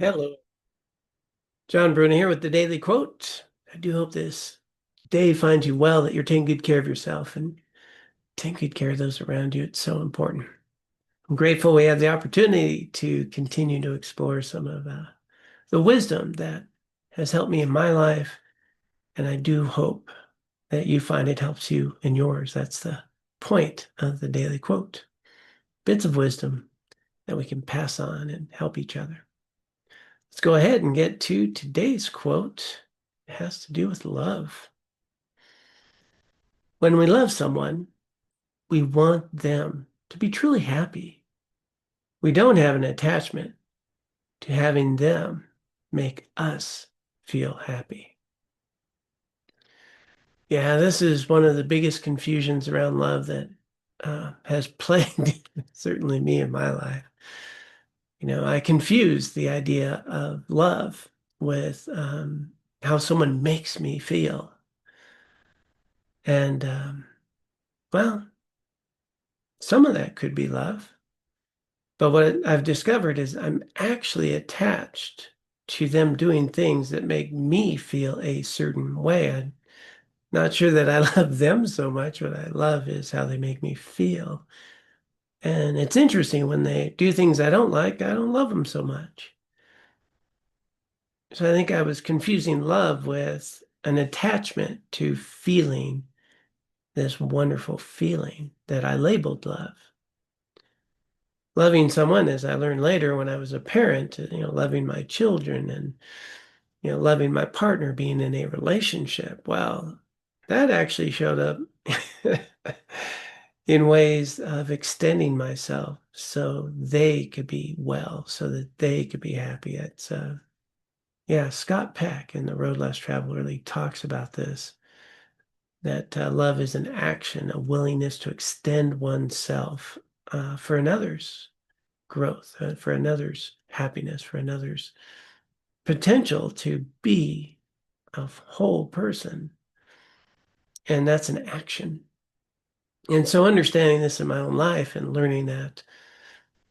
Hello, John Bruna here with the Daily Quote. I do hope this day finds you well, that you're taking good care of yourself and taking good care of those around you. It's so important. I'm grateful we have the opportunity to continue to explore some of the wisdom that has helped me in my life, and I do hope that you find it helps you in yours. That's the point of the Daily Quote. Bits of wisdom that we can pass on and help each other. Let's go ahead and get to today's quote. It has to do with love. When we love someone, we want them to be truly happy. We don't have an attachment to having them make us feel happy. Yeah, this is one of the biggest confusions around love that has plagued certainly me in my life. I confuse the idea of love with how someone makes me feel. And well, some of that could be love. But what I've discovered is I'm actually attached to them doing things that make me feel a certain way. I'm not sure that I love them so much. What I love is how they make me feel. And it's interesting when they do things I don't like, I don't love them so much. So I think I was confusing love with an attachment to feeling this wonderful feeling that I labeled love. Loving someone, as I learned later when I was a parent, loving my children and, loving my partner, being in a relationship. Well, that actually showed up in ways of extending myself so they could be well, so that they could be happy. Yeah, Scott Peck in The Road Less Traveled really talks about this, that love is an action, a willingness to extend oneself for another's growth, for another's happiness, for another's potential to be a whole person. And that's an action. And so understanding this in my own life and learning that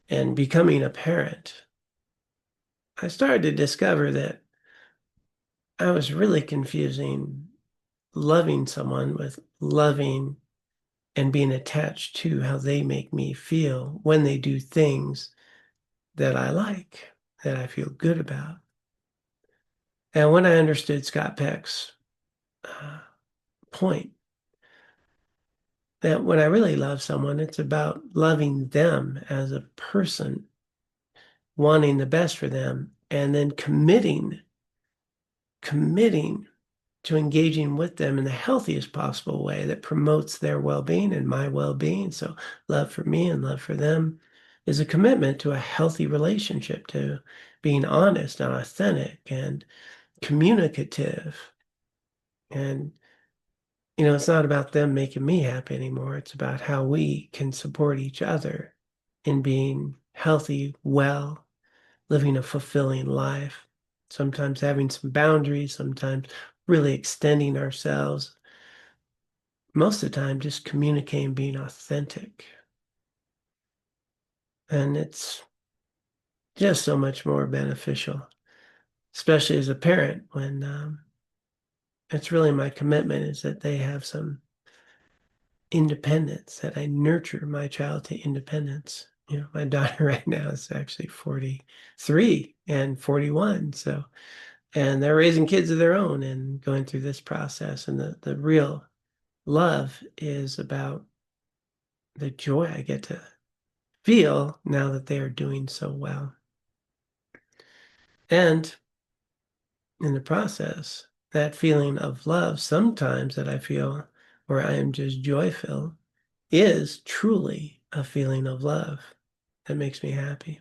and becoming a parent, I started to discover that I was really confusing loving someone with loving and being attached to how they make me feel when they do things that I like, that I feel good about. And when I understood Scott Peck's uh, point, that when I really love someone, it's about loving them as a person, wanting the best for them, and then committing to engaging with them in the healthiest possible way that promotes their well-being and my well-being. So love for me and love for them is a commitment to a healthy relationship, to being honest and authentic and communicative. And it's not about them making me happy anymore. It's about how we can support each other in being healthy, well, living a fulfilling life. Sometimes having some boundaries, sometimes really extending ourselves. Most of the time, just communicating, being authentic. And it's just so much more beneficial, especially as a parent, when it's really my commitment is that they have some independence, that I nurture my child to independence. My daughter right now is actually 43 and 41. And they're raising kids of their own and going through this process. And the real love is about the joy I get to feel now that they are doing so well. And in the process, that feeling of love sometimes that I feel where I am just joyful is truly a feeling of love that makes me happy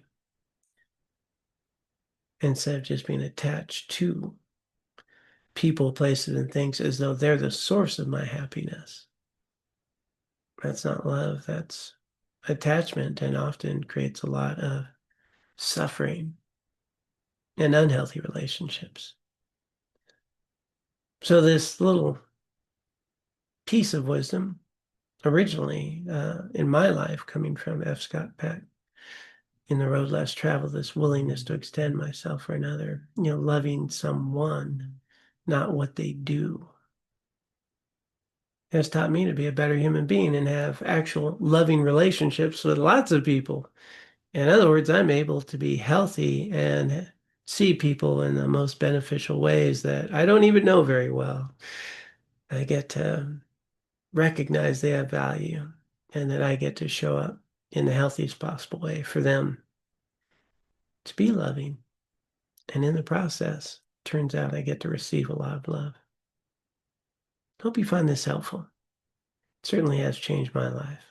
instead of just being attached to people, places, and things as though they're the source of my happiness. That's not love, that's attachment, and often creates a lot of suffering and unhealthy relationships. So, this little piece of wisdom, originally in my life, coming from F. Scott Peck, in the road less traveled, this willingness to extend myself for another, loving someone, not what they do, has taught me to be a better human being and have actual loving relationships with lots of people. In other words, I'm able to be healthy and see people in the most beneficial ways that I don't even know very well. I get to recognize they have value and that I get to show up in the healthiest possible way for them to be loving. And in the process, turns out I get to receive a lot of love. Hope you find this helpful. It certainly has changed my life.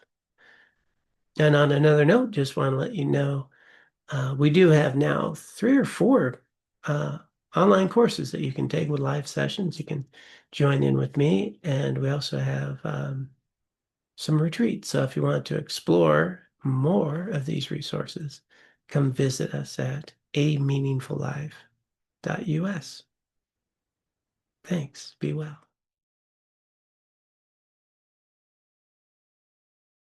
And on another note, just want to let you know we do have now 3 or 4 uh, online courses that you can take with live sessions. You can join in with me, and we also have some retreats. So if you want to explore more of these resources, come visit us at ameaningfullife.us. Thanks. Be well.